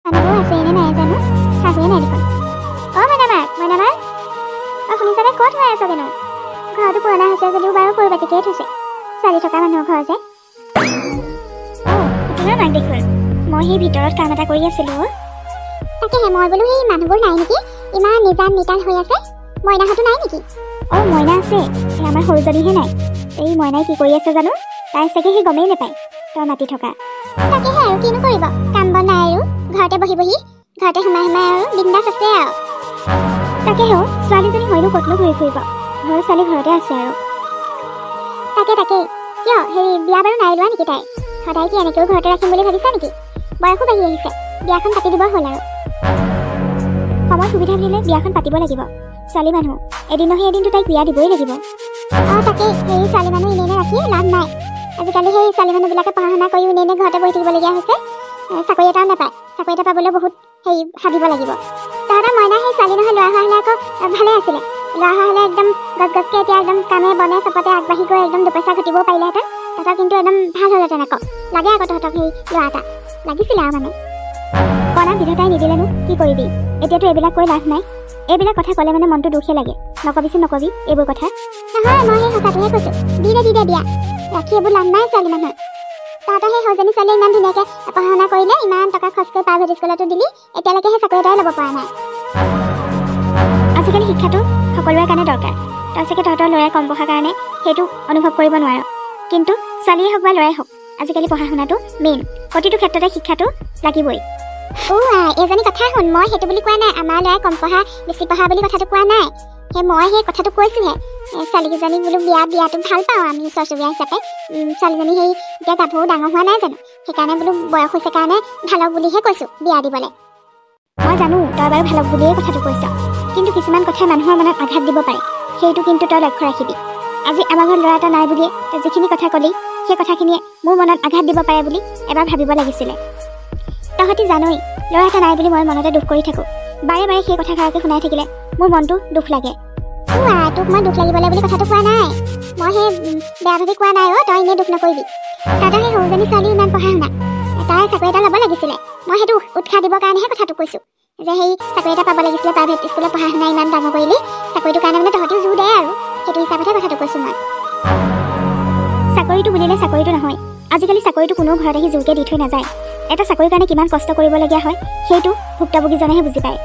মানুহবোৰ আছে এনে নাই জানো চাকৰি নাই দেখোন মইনামা শুনিছানে ক'ত হৈ আছ কেনো ঘৰটো পুৰণা হৈছে যদিও বাৰু পৰিপাটিকেই থৈছে চালি থকা মানুহৰ ঘৰ যে তোমাৰ মাক দেখোন মই সেই ভিতৰত কাম এটা কৰি আছিলোঁ তাকেহে মই বোলো সেই মানুহবোৰ নাই নেকি ইমান নিজান নিতাল হৈ আছে মইনাহঁতো নাই নেকি মইনা আছে আমাৰ সৰুজনীহে নাই এই মইনাই কি কৰি আছে জানো তাই চাগে সেই গমেই নাপায় তই মাতি থকা তাকেহে আৰু কিনো কৰিব কাম বন নাই আৰু ঘৰতে বহি ঘৰতে সোমাই আৰু বিন্দাছ আছে আৰু তাকেহে ছোৱালীজনী হয়নো ক'তনো ঘূৰি ফুৰিব ঘৰৰ ছোৱালী ঘৰতে আছে আৰু তাকে কিয় হেৰি বিয়া বাৰু নাই লোৱা নেকি তাই সদায় কি এনেকৈও ঘৰতে ৰাখিম বুলি ভাবিছা নেকি বয়সো বাঢ়ি আহিছে বিয়াখন পাতি দিব হ'ল আৰু সময় সুবিধা মিলিলে বিয়াখন পাতিব লাগিব ছোৱালী মানুহ এদিন নহয় এদিনটো তাইক বিয়া দিবই লাগিব তাকে সেই ছোৱালী মানুহ এনে ৰাখি লাভ নাই আজিকালি সেই ছোৱালী মানুহবিলাকে পঢ়া শুনা কৰি এনে ঘৰতে বহি থাকিবলগীয়া হৈছে চাকৰি এটাও নাপায় চাকৰি এটা পাবলৈ বহুত হেৰি ভাবিব লাগিব তাহাঁতৰ মইনা সেই ছোৱালী নহয় ল'ৰা হোৱা হ'লে আকৌ ভালে আছিলে ল'ৰা হোৱা হ'লে একদম গছকে এতিয়া একদম কামে বনে চবতে আগবাঢ়ি গৈ একদম দুপইচা ঘটিবও পাৰিলেহেঁতেন তহঁতক কিন্তু একদম ভাল হ'লহেঁতেন আকৌ লাগে আকৌ তহঁতক সেই ল'ৰা এটা লাগিছিলে আৰু মানে কণা বিধাতাই নিদিলেনো কি কৰিবি এতিয়াতো এইবিলাক কৈ লাভ নাই এইবিলাক কথা ক'লে মানে মনটো দুখে লাগে নকবি এইবোৰ কথা নহয় মই সেই সঁচাটোহে কৈছোঁ দি দে বিয়া ৰাখি এইবোৰ লাভ নাই ছোৱালী মানুহ তহঁতৰ সেই সৰুজনী ছোৱালীয়ে ইমান ধুনীয়াকৈ পঢ়া শুনা কৰিলে ইমান টকা খৰচ কৰি প্ৰাইভেট স্কুলতো দিলি এতিয়ালৈকে সেই চাকৰি এটাই ল'ব পৰা নাই আজিকালি শিক্ষাটো সকলোৰে কাৰণে দৰকাৰ তই চাগে তহঁতৰ ল'ৰাই কম পঢ়াৰ কাৰণে সেইটো অনুভৱ কৰিব নোৱাৰ কিন্তু ছোৱালীয়ে হওক বা ল'ৰাই হওক আজিকালি পঢ়া শুনাটো মেইন প্ৰতিটো ক্ষেত্ৰতে শিক্ষাটো লাগিবই এজনী কথা শুন মই সেইটো বুলি কোৱা নাই আমাৰ ল'ৰাই কম পঢ়া বেছি পঢ়া বুলি কথাটো কোৱা নাই মই সেই কথাটো কৈছোঁহে ছোৱালীকেইজনীক বোলো বিয়াটো ভাল পাওঁ আমি ওচৰ চুবুৰীয়া হিচাপে ছোৱালীজনী সেই এতিয়া গাভৰু ডাঙৰ হোৱা নাই জানো সেইকাৰণে বোলো বয়স হৈছে কাৰণে ভালক বুলিহে কৈছোঁ বিয়া দিবলৈ মই জানো তই বাৰু ভালক বুলিয়েই কথাটো কৈছ কিন্তু কিছুমান কথাই মানুহৰ মনত আঘাত দিব পাৰে সেইটো কিন্তু তই লক্ষ্য ৰাখিবি আজি আমাৰ ঘৰত ল'ৰা এটা নাই বুলিয়ে তই যিখিনি কথা ক'লি সেই কথাখিনিয়ে মোৰ মনত আঘাত দিব পাৰে বুলি এবাৰ ভাবিব লাগিছিলে তহঁতি জানই ল'ৰা এটা নাই বুলি মই মনতে দুখ কৰি থাকোঁ বাৰে সেই কথাষাৰকে শুনাই থাকিলে মোৰ মনটো দুখ লাগে তোক মই দুখ লাগিবলৈ বুলি কথাটো কোৱা নাই মই সেই বেয়া ভাবি কোৱা নাই তই এনেই দুখ নকৰিবি তহঁতৰ সেই সৰুজনী ছোৱালী ইমান পঢ়া শুনা তাই চাকৰি এটা ল'ব লাগিছিলে মই সেইটো উৎসাহ দিবৰ কাৰণেহে কথাটো কৈছোঁ যে সেই চাকৰি এটা পাব লাগিছিলে প্ৰাইভেট স্কুলত পঢ়া শুনা ইমান ডাঙৰ কৰিলি চাকৰিটোৰ কাৰণে মানে তহঁতিও জোৰ দে আৰু সেইটো হিচাপতহে কথাটো কৈছোঁ মই চাকৰিটো বুলিলে চাকৰিটো নহয় আজিকালি চাকৰিটো কোনো ঘৰত আহি জোৰকৈ দি থৈ নাযায় এটা চাকৰিৰ কাৰণে কিমান কষ্ট কৰিবলগীয়া হয় সেইটো ভুক্তভোগীজনেহে বুজি পায়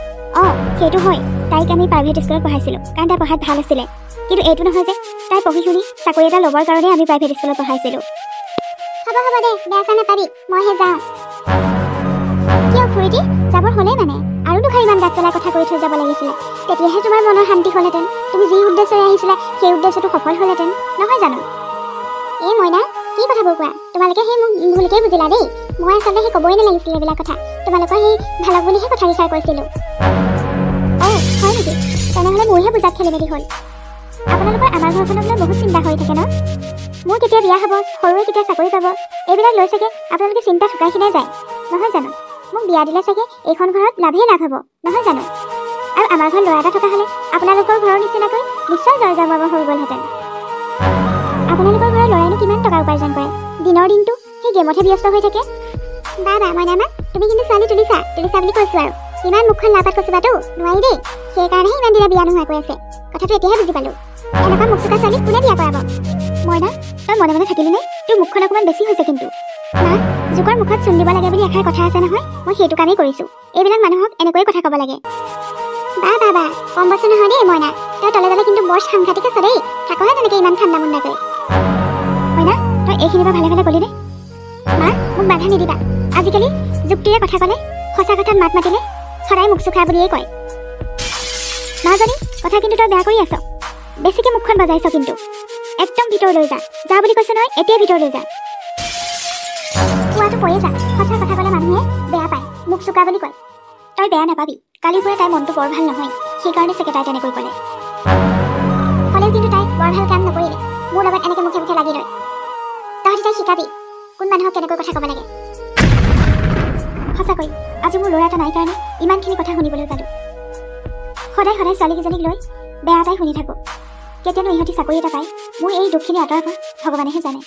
সেইটো হয় তাইক আমি প্ৰাইভেট স্কুলত পঢ়াইছিলোঁ কাৰণ তাই পঢ়াত ভাল আছিলে কিন্তু এইটো নহয় যে তাই পঢ়ি শুনি চাকৰি এটা ল'বৰ কাৰণে আমি প্ৰাইভেট স্কুলত পঢ়াইছিলোঁ হ'ব দে বেয়া চেয়া নাপাবি মইহে যাওঁ কিয় খুৰীদি যাব হ'লেই মানে আৰু দুখাৰ ইমান গাত পেলাই কথা কৈ থৈ যাব লাগিছিলে তেতিয়াহে তোমাৰ মনৰ শান্তি হ'লহেঁতেন তুমি যি উদ্দেশ্যৰে আহিছিলা সেই উদ্দেশ্যটো সফল হ'লহেঁতেন নহয় জানো এই মইনা কি কথাবোৰ কোৱা তোমালোকে সেই মোক ভুলকৈ বুজিলা দেই মই আচলতে সেই ক'বই নালাগিছিলে এইবিলাক কথা তোমালোকৰ সেই ভালক বুলিহে কথা বিচাৰ কৰিছিলোঁ হয় নেকি তেনেহ'লে মোৰহে বুজাত খেলি মেলি হ'ল আপোনালোকৰ আমাৰ ঘৰখনক লৈ বহুত চিন্তা হৈ থাকে ন মোৰ কেতিয়া বিয়া হ'ব সৰুৱে কেতিয়া চাকৰি পাব এইবিলাক লৈ চাগে আপোনালোকে চিন্তা থকাখিনাই যায় নহয় জানো মোক বিয়া দিলে চাগে এইখন ঘৰত লাভেই লাভ হ'ব নহয় জানো আৰু আমাৰ ঘৰত ল'ৰা এটা থকা হ'লে আপোনালোকৰ ঘৰৰ নিচিনাকৈ নিশ্চয় জয় জয়মৰ হৈ গ'লহেঁতেন আপোনালোকৰ ঘৰৰ ল'ৰাইনো কিমান টকা উপাৰ্জন কৰে দিনৰ দিনটো সেই গেমতহে ব্যস্ত হৈ থাকে মইনামা তুমি কিন্তু ছোৱালী তুলিছা বুলি কৈছোঁ আৰু ইমান মুখখন লাপাত কচিবাতো নোৱাৰি দেই সেইকাৰণেহে ইমান দিনা বিয়া নোহোৱা কৈ আছে কথাটো এতিয়াহে বুজি পালোঁ এনেকুৱা মুখ চুকা ছোৱালীক কোনে বিয়া কৰাব মইনা তই মনে মনে থাকিলি নে তোৰ মুখখন অকণমান বেছি হৈছে কিন্তু না জোকৰ মুখত চুন দিব লাগে বুলি এষাৰ কথা আছে নহয় মই সেইটো কামেই কৰিছোঁ এইবিলাক মানুহক এনেকৈয়ে কথা ক'ব লাগে বা কম বস্তু নহয় দেই মইনা তই তলে তলে কিন্তু বৰ সাংঘাতিক আছ দেই থাকহে তেনেকৈ ইমান ঠাণ্ডা মুণ্ডাকৈ মইনা তই এইখিনি পৰা ভালে ক'লি দে মা মোক বাধা নিদিবা আজিকালি যুক্তিৰে কথা ক'লে সঁচা কথাত মাত মাতিলে সদায় মুখ চুখা বুলিয়েই কয় মাজনী কথা কিন্তু তই বেয়া কৰি আছ বেছিকৈ মুখখন বজাইছ কিন্তু একদম ভিতৰলৈ যা বুলি কৈছে নহয় এতিয়াই ভিতৰলৈ যা কোৱাটো কৈয়ে যা সঁচা কথা ক'লে মানুহে বেয়া পায় মুখ চুকা বুলি কয় তই বেয়া নাপাবি কালিৰ পৰা তাইৰ মনটো বৰ ভাল নহয় সেইকাৰণে চাগে তাই তেনেকৈ ক'লেও কিন্তু তাই বৰ ভাল কাম নকৰিলে মোৰ লগত এনেকৈ মুখে মুখে লাগি লয় তহঁতি তাই শিকাবি কোন মানুহক কেনেকৈ কথা ক'ব লাগে সঁচাকৈ আজি মোৰ ল'ৰা এটা নাই কাৰণে ইমানখিনি কথা শুনিবলৈ পালোঁ সদায় ছোৱালীকেইজনীক লৈ বেয়া এটাই শুনি থাকোঁ কেতিয়ানো ইহঁতি চাকৰি এটা পায় মোৰ এই দুখখিনি আঁতৰাব ভগৱানেহে জানে